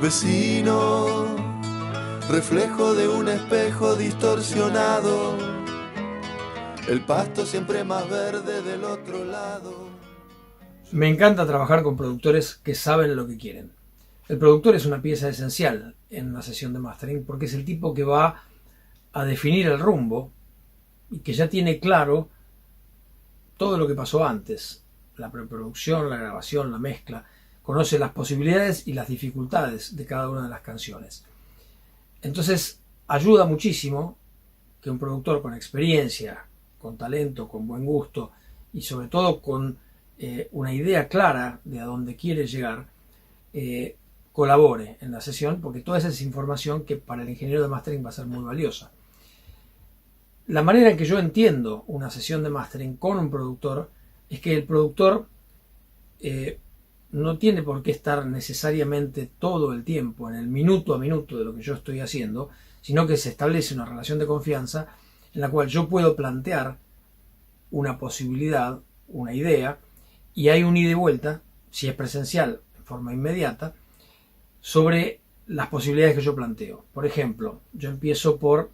Vecino, reflejo de un espejo distorsionado, el pasto siempre más verde del otro lado. Me encanta trabajar con productores que saben lo que quieren. El productor es una pieza esencial en una sesión de mastering porque es el tipo que va a definir el rumbo y que ya tiene claro todo lo que pasó antes, la preproducción, la grabación, la mezcla, conoce las posibilidades y las dificultades de cada una de las canciones. Entonces ayuda muchísimo que un productor con experiencia, con talento, con buen gusto y sobre todo con una idea clara de a dónde quiere llegar, colabore en la sesión, porque toda esa es información que para el ingeniero de mastering va a ser muy valiosa. La manera en que yo entiendo una sesión de mastering con un productor es que el productor no tiene por qué estar necesariamente todo el tiempo en el minuto a minuto de lo que yo estoy haciendo, sino que se establece una relación de confianza en la cual yo puedo plantear una posibilidad, una idea, y hay un ida y vuelta, si es presencial, en forma inmediata, sobre las posibilidades que yo planteo. Por ejemplo, yo empiezo por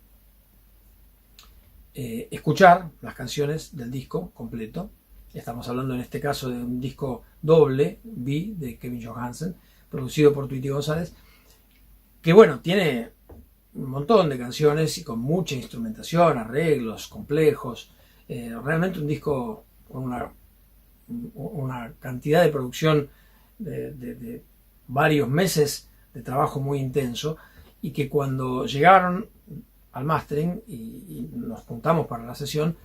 escuchar las canciones del disco completo. Estamos hablando en este caso de un disco doble, B, de Kevin Johansen, producido por Tweety González, que bueno, tiene un montón de canciones y con mucha instrumentación, arreglos complejos, realmente un disco con una cantidad de producción de varios meses de trabajo muy intenso, y que cuando llegaron al mastering y nos juntamos para la sesión,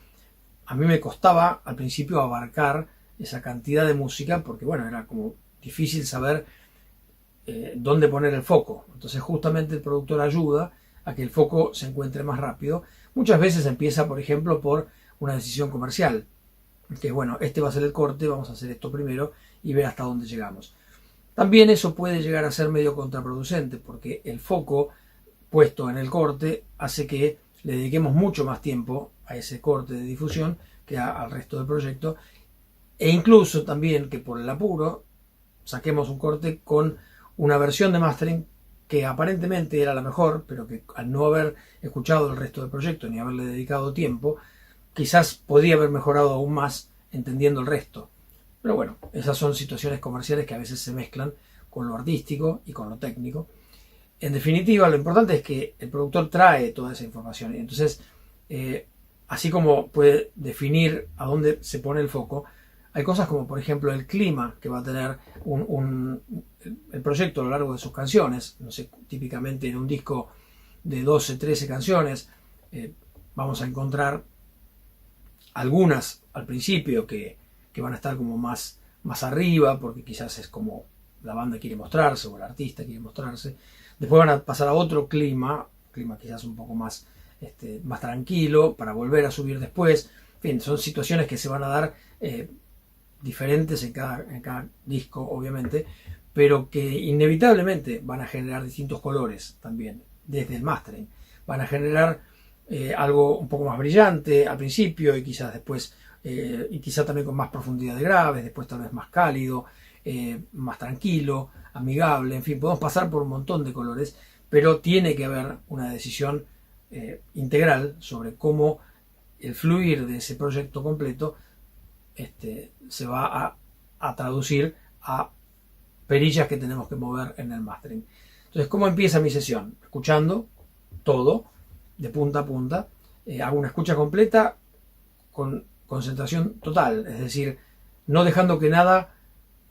a mí me costaba al principio abarcar esa cantidad de música porque bueno, era como difícil saber dónde poner el foco. Entonces justamente el productor ayuda a que el foco se encuentre más rápido. Muchas veces empieza, por ejemplo, por una decisión comercial, que bueno, este va a ser el corte, vamos a hacer esto primero y ver hasta dónde llegamos. También eso puede llegar a ser medio contraproducente porque el foco puesto en el corte hace que le dediquemos mucho más tiempo a ese corte de difusión que al resto del proyecto, e incluso también que por el apuro saquemos un corte con una versión de mastering que aparentemente era la mejor, pero que al no haber escuchado el resto del proyecto ni haberle dedicado tiempo, quizás podía haber mejorado aún más entendiendo el resto. Pero bueno, esas son situaciones comerciales que a veces se mezclan con lo artístico y con lo técnico. En definitiva, lo importante es que el productor trae toda esa información y entonces, así como puede definir a dónde se pone el foco, hay cosas como por ejemplo el clima que va a tener el proyecto a lo largo de sus canciones. No sé, típicamente en un disco de 12, 13 canciones vamos a encontrar algunas al principio que van a estar como más arriba, porque quizás es como la banda quiere mostrarse o el artista quiere mostrarse. Después van a pasar a otro clima quizás un poco más, más tranquilo, para volver a subir después. En fin, son situaciones que se van a dar diferentes en cada disco, obviamente, pero que inevitablemente van a generar distintos colores también, desde el mastering. Van a generar algo un poco más brillante al principio y quizás después, y quizás también con más profundidad de graves, después tal vez más cálido, más tranquilo, amigable, en fin, podemos pasar por un montón de colores, pero tiene que haber una decisión integral sobre cómo el fluir de ese proyecto completo se va a traducir a perillas que tenemos que mover en el mastering. Entonces, ¿cómo empieza mi sesión? Escuchando todo, de punta a punta. Hago una escucha completa con concentración total, es decir, no dejando que nada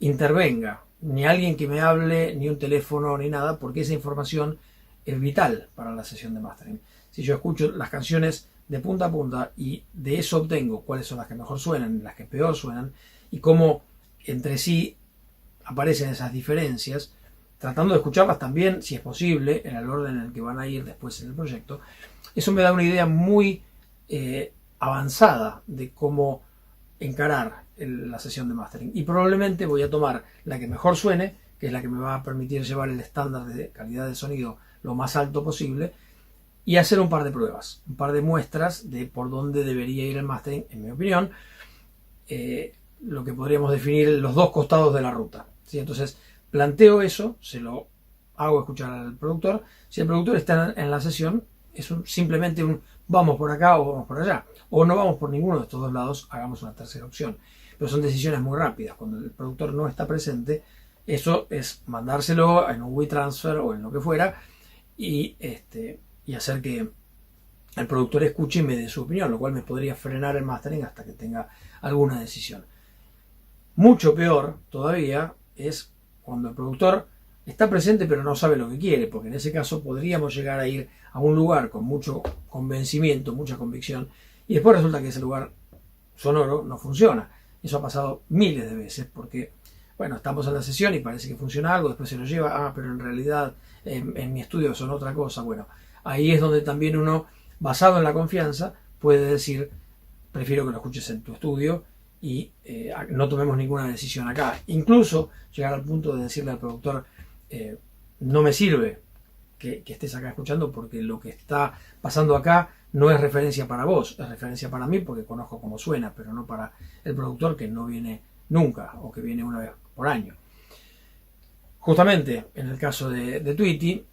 intervenga, ni alguien que me hable, ni un teléfono, ni nada, porque esa información es vital para la sesión de mastering. Si yo escucho las canciones de punta a punta y de eso obtengo cuáles son las que mejor suenan, las que peor suenan, y cómo entre sí aparecen esas diferencias, tratando de escucharlas también, si es posible, en el orden en el que van a ir después en el proyecto, eso me da una idea muy avanzada de cómo encarar la sesión de mastering. Y probablemente voy a tomar la que mejor suene, que es la que me va a permitir llevar el estándar de calidad de sonido lo más alto posible, y hacer un par de pruebas, un par de muestras de por dónde debería ir el mastering, en mi opinión, lo que podríamos definir los dos costados de la ruta, ¿sí? Entonces planteo eso, se lo hago escuchar al productor. Si el productor está en la sesión, es simplemente un vamos por acá o vamos por allá. O no vamos por ninguno de estos dos lados, hagamos una tercera opción. Pero son decisiones muy rápidas. Cuando el productor no está presente, eso es mandárselo en un WeTransfer o en lo que fuera y hacer que el productor escuche y me dé su opinión, lo cual me podría frenar el mastering hasta que tenga alguna decisión. Mucho peor todavía es cuando el productor está presente pero no sabe lo que quiere, porque en ese caso podríamos llegar a ir a un lugar con mucho convencimiento, mucha convicción, y después resulta que ese lugar sonoro no funciona. Eso ha pasado miles de veces, porque bueno, estamos en la sesión y parece que funciona algo, después se lo lleva, pero en realidad en mi estudio son otra cosa. Bueno, ahí es donde también uno, basado en la confianza, puede decir, prefiero que lo escuches en tu estudio y no tomemos ninguna decisión acá. Incluso llegar al punto de decirle al productor, no me sirve que estés acá escuchando porque lo que está pasando acá no es referencia para vos, es referencia para mí porque conozco cómo suena, pero no para el productor que no viene nunca o que viene una vez por año. Justamente en el caso de Tweety,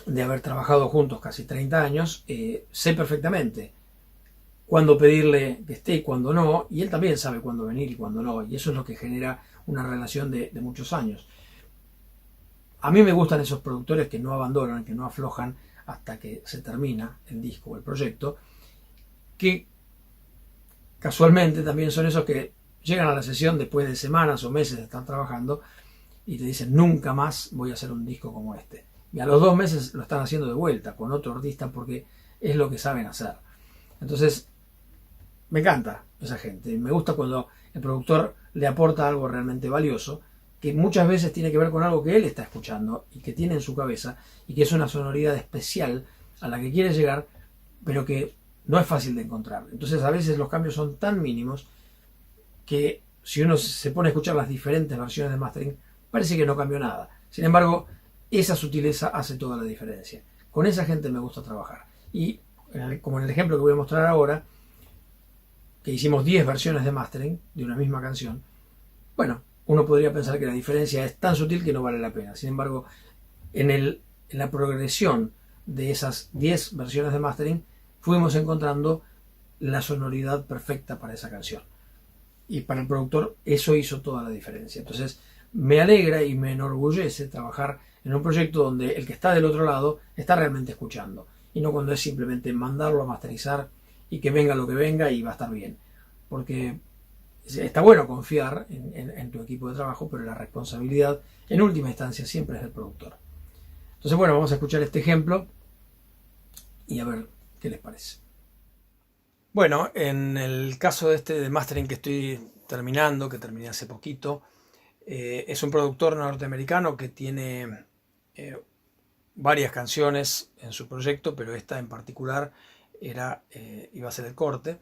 de haber trabajado juntos casi 30 años, sé perfectamente cuándo pedirle que esté y cuándo no, y él también sabe cuándo venir y cuándo no, y eso es lo que genera una relación de muchos años. A mí me gustan esos productores que no abandonan, que no aflojan hasta que se termina el disco o el proyecto, que casualmente también son esos que llegan a la sesión después de semanas o meses de estar trabajando y te dicen nunca más voy a hacer un disco como este. Y a los 2 meses lo están haciendo de vuelta con otro artista porque es lo que saben hacer. Entonces, me encanta esa gente. Me gusta cuando el productor le aporta algo realmente valioso, que muchas veces tiene que ver con algo que él está escuchando y que tiene en su cabeza y que es una sonoridad especial a la que quiere llegar, pero que no es fácil de encontrar. Entonces, a veces los cambios son tan mínimos que si uno se pone a escuchar las diferentes versiones de mastering, parece que no cambió nada. Sin embargo, esa sutileza hace toda la diferencia. Con esa gente me gusta trabajar. Y como en el ejemplo que voy a mostrar ahora, que hicimos 10 versiones de mastering de una misma canción, bueno, uno podría pensar que la diferencia es tan sutil que no vale la pena. Sin embargo, en la progresión de esas 10 versiones de mastering, fuimos encontrando la sonoridad perfecta para esa canción. Y para el productor eso hizo toda la diferencia. Entonces me alegra y me enorgullece trabajar en un proyecto donde el que está del otro lado está realmente escuchando. Y no cuando es simplemente mandarlo a masterizar y que venga lo que venga y va a estar bien. Porque está bueno confiar en tu equipo de trabajo, pero la responsabilidad en última instancia siempre es del productor. Entonces bueno, vamos a escuchar este ejemplo y a ver qué les parece. Bueno, en el caso de mastering que estoy terminando, que terminé hace poquito, es un productor norteamericano que tiene varias canciones en su proyecto, pero esta en particular iba a ser el corte.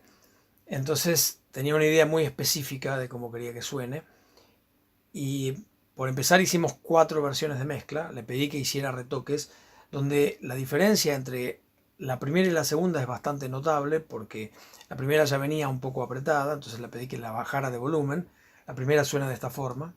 Entonces tenía una idea muy específica de cómo quería que suene y por empezar hicimos 4 versiones de mezcla. Le pedí que hiciera retoques donde la diferencia entre la primera y la segunda es bastante notable porque la primera ya venía un poco apretada, entonces le pedí que la bajara de volumen. La primera suena de esta forma.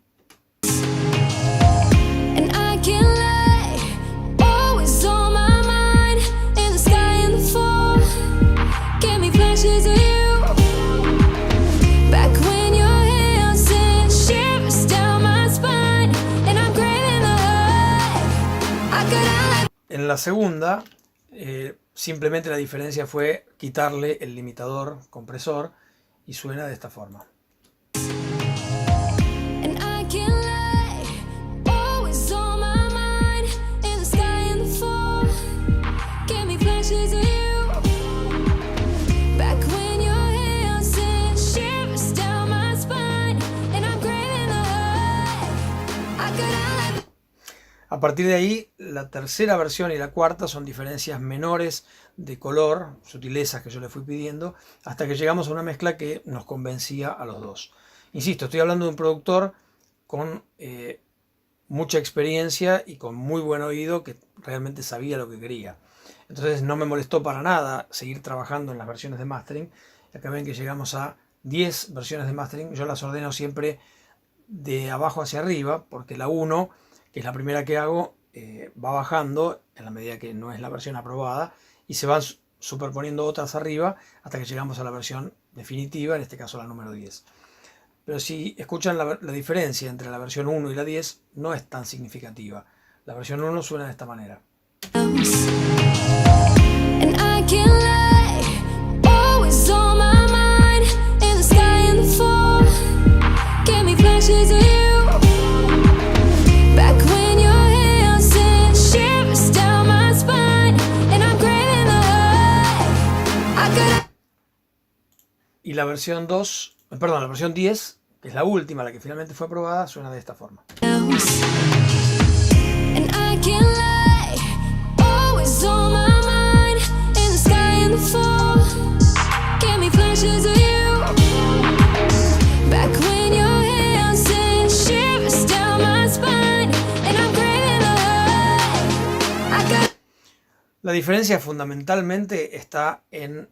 En la segunda, simplemente la diferencia fue quitarle el limitador compresor y suena de esta forma. A partir de ahí, la tercera versión y la cuarta son diferencias menores de color, sutilezas que yo le fui pidiendo, hasta que llegamos a una mezcla que nos convencía a los dos. Insisto, estoy hablando de un productor con mucha experiencia y con muy buen oído que realmente sabía lo que quería. Entonces no me molestó para nada seguir trabajando en las versiones de mastering. Acá ven que llegamos a 10 versiones de mastering. Yo las ordeno siempre de abajo hacia arriba, porque la 1, que es la primera que hago, va bajando en la medida que no es la versión aprobada y se van superponiendo otras arriba hasta que llegamos a la versión definitiva, en este caso la número 10. Pero si escuchan la diferencia entre la versión 1 y la 10, no es tan significativa. La versión 1 suena de esta manera. Y la versión 2, perdón, la versión 10, que es la última, la que finalmente fue aprobada, suena de esta forma. La diferencia fundamentalmente está en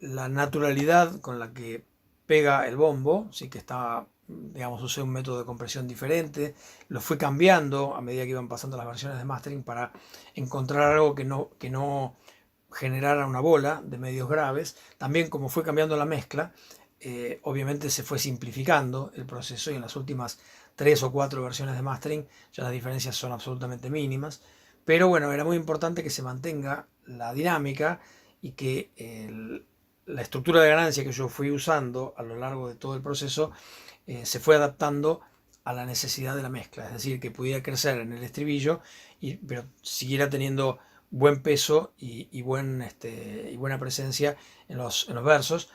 la naturalidad con la que pega el bombo, sí que está, digamos, usé un método de compresión diferente, lo fui cambiando a medida que iban pasando las versiones de mastering para encontrar algo que no generara una bola de medios graves. También como fue cambiando la mezcla, obviamente se fue simplificando el proceso y en las últimas 3 o 4 versiones de mastering ya las diferencias son absolutamente mínimas. Pero bueno, era muy importante que se mantenga la dinámica y que la estructura de ganancia que yo fui usando a lo largo de todo el proceso se fue adaptando a la necesidad de la mezcla. Es decir, que pudiera crecer en el estribillo, pero siguiera teniendo buen peso y buena presencia en los versos.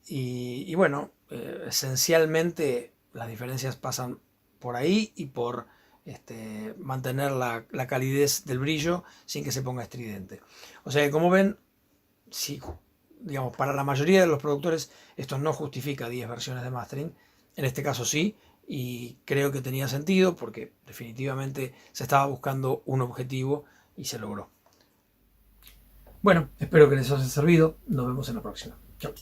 Y bueno, esencialmente las diferencias pasan por ahí y por mantener la calidez del brillo sin que se ponga estridente. O sea que, como ven, si, digamos, para la mayoría de los productores esto no justifica 10 versiones de mastering, en este caso sí, y creo que tenía sentido porque definitivamente se estaba buscando un objetivo y se logró. Bueno, espero que les haya servido. Nos vemos en la próxima. Chao.